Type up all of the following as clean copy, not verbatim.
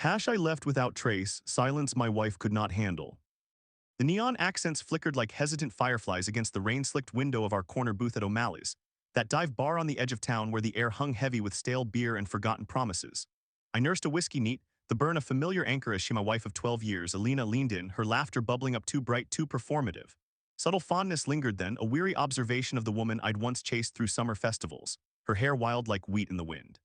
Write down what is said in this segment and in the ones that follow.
Hash I left without trace, silence my wife could not handle. The neon accents flickered like hesitant fireflies against the rain-slicked window of our corner booth at O'Malley's, that dive bar on the edge of town where the air hung heavy with stale beer and forgotten promises. I nursed a whiskey neat, the burn a familiar anchor as she, my wife of 12 years, Elena, leaned in, her laughter bubbling up too bright, too performative. Subtle fondness lingered then, a weary observation of the woman I'd once chased through summer festivals, her hair wild like wheat in the wind.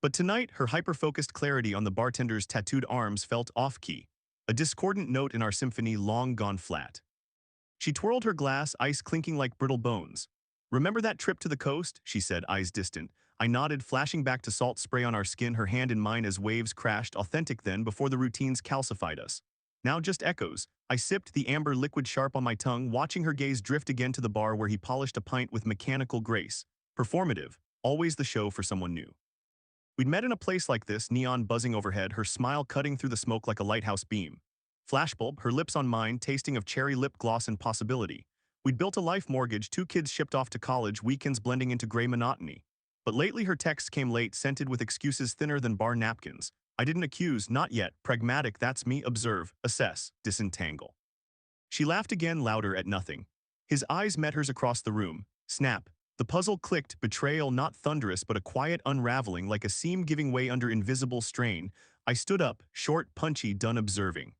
But tonight, her hyper-focused clarity on the bartender's tattooed arms felt off-key, a discordant note in our symphony long gone flat. She twirled her glass, ice clinking like brittle bones. "Remember that trip to the coast?" she said, eyes distant. I nodded, flashing back to salt spray on our skin, her hand in mine as waves crashed, authentic then before the routines calcified us. Now just echoes. I sipped, the amber liquid sharp on my tongue, watching her gaze drift again to the bar where he polished a pint with mechanical grace. Performative, always the show for someone new. We'd met in a place like this, neon buzzing overhead, her smile cutting through the smoke like a lighthouse beam. Flashbulb, her lips on mine, tasting of cherry lip gloss and possibility. We'd built a life mortgage, 2 kids shipped off to college, weekends blending into gray monotony. But lately her texts came late, scented with excuses thinner than bar napkins. I didn't accuse, not yet. Pragmatic, that's me. Observe, assess, disentangle. She laughed again, louder at nothing. His eyes met hers across the room. Snap. The puzzle clicked, betrayal not thunderous but a quiet unraveling like a seam giving way under invisible strain. I stood up, short, punchy, done observing.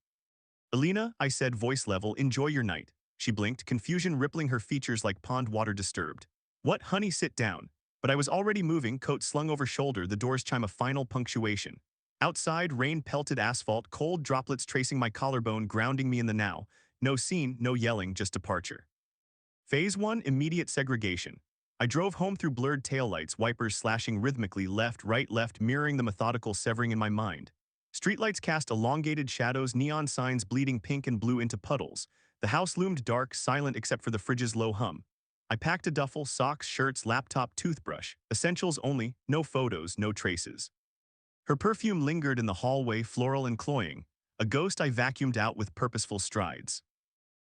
"Elena," I said, voice level, "enjoy your night." She blinked, confusion rippling her features like pond water disturbed. "What, honey, sit down." But I was already moving, coat slung over shoulder, the doors chime a final punctuation. Outside, rain-pelted asphalt, cold droplets tracing my collarbone, grounding me in the now. No scene, no yelling, just departure. Phase 1, immediate segregation. I drove home through blurred taillights, wipers slashing rhythmically left, left, mirroring the methodical severing in my mind. Streetlights cast elongated shadows, neon signs bleeding pink and blue into puddles. The house loomed dark, silent except for the fridge's low hum. I packed a duffel, socks, shirts, laptop, toothbrush. Essentials only, no photos, no traces. Her perfume lingered in the hallway, floral and cloying, a ghost I vacuumed out with purposeful strides.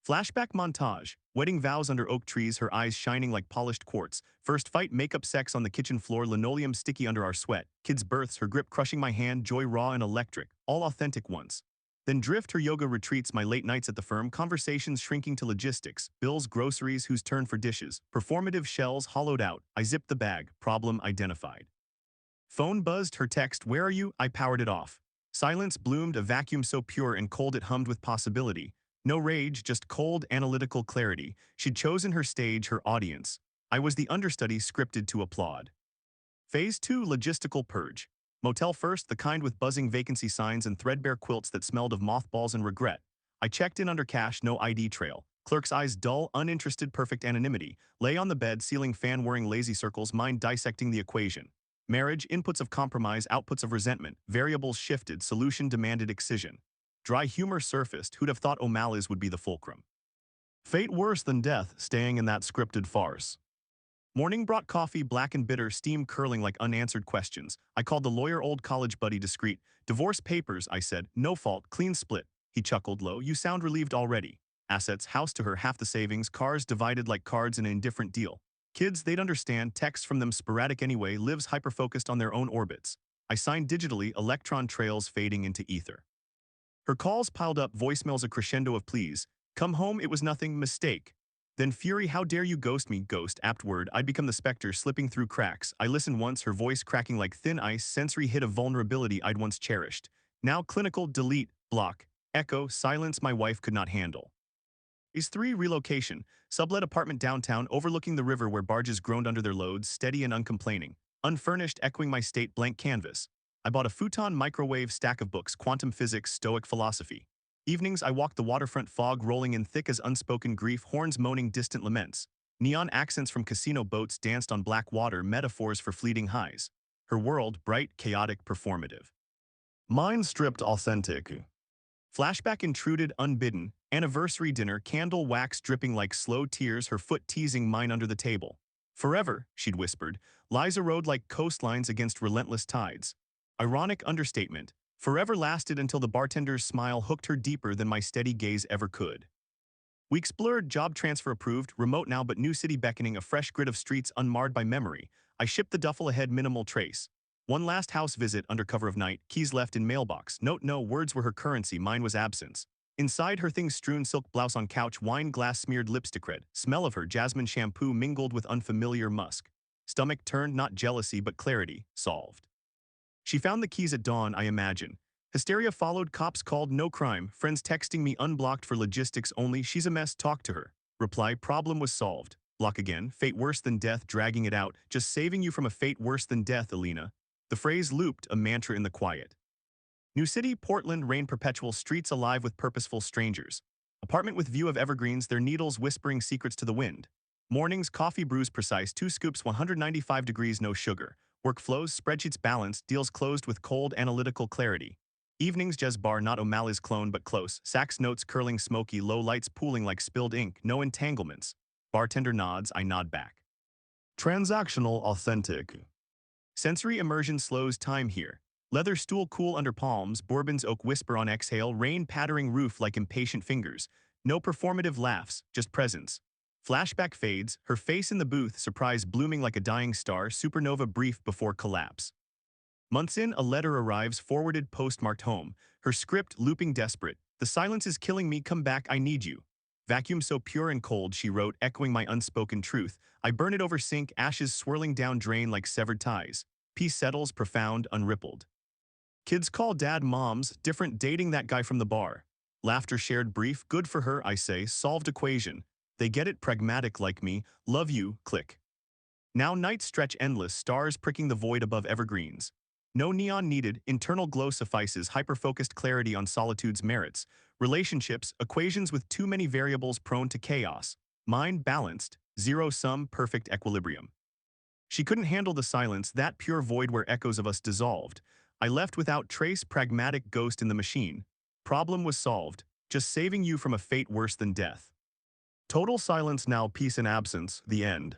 Flashback montage, wedding vows under oak trees, her eyes shining like polished quartz. First fight, makeup, sex on the kitchen floor, linoleum sticky under our sweat. Kids' births, her grip crushing my hand, joy raw and electric, all authentic once. Then drift, her yoga retreats, my late nights at the firm, conversations shrinking to logistics, bills, groceries, whose turn for dishes, performative shells hollowed out. I zipped the bag, problem identified. Phone buzzed, her text, "Where are you?" I powered it off. Silence bloomed, a vacuum so pure and cold it hummed with possibility. No rage, just cold, analytical clarity. She'd chosen her stage, her audience. I was the understudy scripted to applaud. Phase 2, logistical purge. Motel first, the kind with buzzing vacancy signs and threadbare quilts that smelled of mothballs and regret. I checked in under cash, no ID trail. Clerk's eyes dull, uninterested, perfect anonymity. Lay on the bed, ceiling fan whirring lazy circles, mind dissecting the equation. Marriage, inputs of compromise, outputs of resentment. Variables shifted, solution demanded excision. Dry humor surfaced, who'd have thought O'Malley's would be the fulcrum. Fate worse than death, staying in that scripted farce. Morning brought coffee, black and bitter, steam curling like unanswered questions. I called the lawyer, old college buddy, discreet. "Divorce papers," I said. "No fault, clean split." He chuckled low. "You sound relieved already." Assets, house to her, half the savings, cars divided like cards in an indifferent deal. Kids, they'd understand, texts from them sporadic anyway, lives hyper-focused on their own orbits. I signed digitally, electron trails fading into ether. Her calls piled up, voicemails a crescendo of pleas. "Come home, it was nothing, mistake." Then fury, "How dare you ghost me?" Ghost, apt word. I'd become the specter slipping through cracks. I listened once, her voice cracking like thin ice, sensory hit of vulnerability I'd once cherished. Now clinical, delete, block, echo, silence my wife could not handle. Phase 3, relocation. Sublet apartment downtown, overlooking the river where barges groaned under their loads, steady and uncomplaining. Unfurnished, echoing my state, blank canvas. I bought a futon, microwave, stack of books, quantum physics, stoic philosophy. Evenings, I walked the waterfront, fog rolling in thick as unspoken grief, horns moaning distant laments. Neon accents from casino boats danced on black water, metaphors for fleeting highs. Her world, bright, chaotic, performative. Mine stripped, authentic. Flashback intruded, unbidden. Anniversary dinner, candle wax dripping like slow tears, her foot teasing mine under the table. "Forever," she'd whispered, "lies erode like coastlines against relentless tides." Ironic understatement. Forever lasted until the bartender's smile hooked her deeper than my steady gaze ever could. Weeks blurred, job transfer approved, remote now but new city beckoning, a fresh grid of streets unmarred by memory. I shipped the duffel ahead, minimal trace. One last house visit under cover of night, keys left in mailbox. Note no, words were her currency, mine was absence. Inside her things strewn, silk blouse on couch, wine glass smeared lipstick red. Smell of her, jasmine shampoo mingled with unfamiliar musk. Stomach turned, not jealousy but clarity, solved. She found the keys at dawn, I imagine. Hysteria followed, cops called, no crime. Friends texting me unblocked for logistics only, she's a mess, talk to her. Reply, problem was solved. Block again, fate worse than death, dragging it out, just saving you from a fate worse than death, Elena. The phrase looped, a mantra in the quiet. New City, Portland, rain perpetual, streets alive with purposeful strangers. Apartment with view of evergreens, their needles whispering secrets to the wind. Mornings, coffee brews precise, 2 scoops, 195 degrees, no sugar. Work flows, spreadsheets balanced, deals closed with cold analytical clarity. Evenings, jazz bar, not O'Malley's clone but close. Sax notes curling smoky, low lights pooling like spilled ink, no entanglements. Bartender nods, I nod back. Transactional, authentic. Sensory immersion slows time here. Leather stool cool under palms, Bourbon's oak whisper on exhale, rain pattering roof like impatient fingers. No performative laughs, just presence. Flashback fades, her face in the booth, surprise blooming like a dying star, supernova brief before collapse. Months in, a letter arrives, forwarded, postmarked home. Her script looping desperate. The silence is killing me, come back, I need you. Vacuum so pure and cold, she wrote, echoing my unspoken truth. I burn it over sink, ashes swirling down drain like severed ties. Peace settles, profound, unrippled. Kids call dad moms, different dating that guy from the bar. Laughter shared brief, good for her, I say, solved equation. They get it, pragmatic like me, love you, click. Now nights stretch endless, stars pricking the void above evergreens. No neon needed, internal glow suffices, hyper-focused clarity on solitude's merits. Relationships, equations with too many variables prone to chaos. Mind balanced, zero-sum, perfect equilibrium. She couldn't handle the silence, that pure void where echoes of us dissolved. I left without trace, pragmatic ghost in the machine. Problem was solved, just saving you from a fate worse than death. Total silence now, peace and absence, the end.